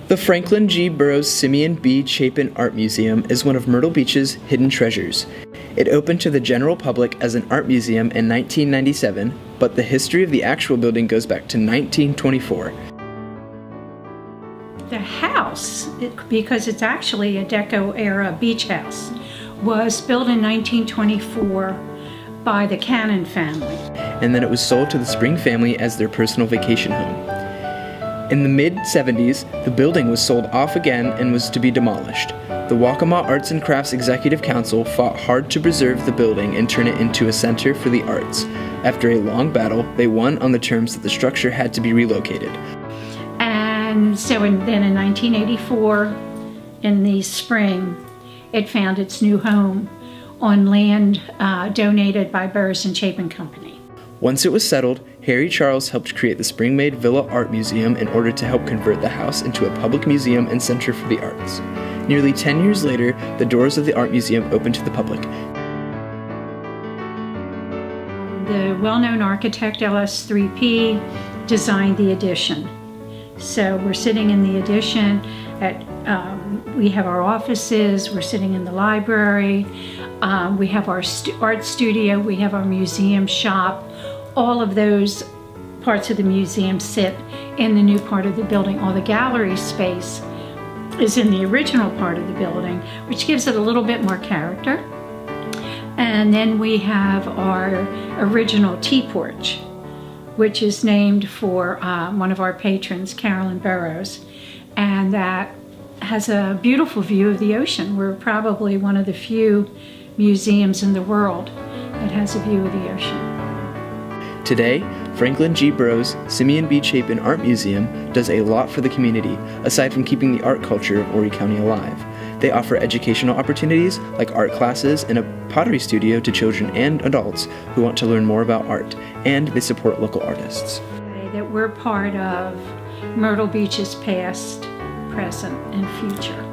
The Franklin G. Burroughs Simeon B. Chapin Art Museum is one of Myrtle Beach's hidden treasures. It opened to the general public as an art museum in 1997, but the history of the actual building goes back to 1924. The house, because it's actually a Deco-era beach house, was built in 1924 by the Cannon family. And then it was sold to the Spring family as their personal vacation home. In the mid-70s, the building was sold off again and was to be demolished. The Waccamaw Arts and Crafts Executive Council fought hard to preserve the building and turn it into a center for the arts. After a long battle, they won on the terms that the structure had to be relocated. And so then in 1984, in the spring, it found its new home on land donated by Burroughs and Chapin Company. Once it was settled, Harry Charles helped create the Spring-made Villa Art Museum in order to help convert the house into a public museum and center for the arts. Nearly 10 years later, the doors of the art museum opened to the public. The well-known architect LS3P designed the addition. So we're sitting in the addition we have our offices, we're sitting in the library, we have our art studio, we have our museum shop. All of those parts of the museum sit in the new part of the building. All the gallery space is in the original part of the building, which gives it a little bit more character. And then we have our original tea porch, which is named for one of our patrons, Carolyn Burroughs, and that has a beautiful view of the ocean. We're probably one of the few museums in the world that has a view of the ocean. Today, Franklin G. Burroughs Simeon B. Chapin Art Museum does a lot for the community, aside from keeping the art culture of Horry County alive. They offer educational opportunities like art classes and a pottery studio to children and adults who want to learn more about art, and they support local artists. That we're part of Myrtle Beach's past, present, and future.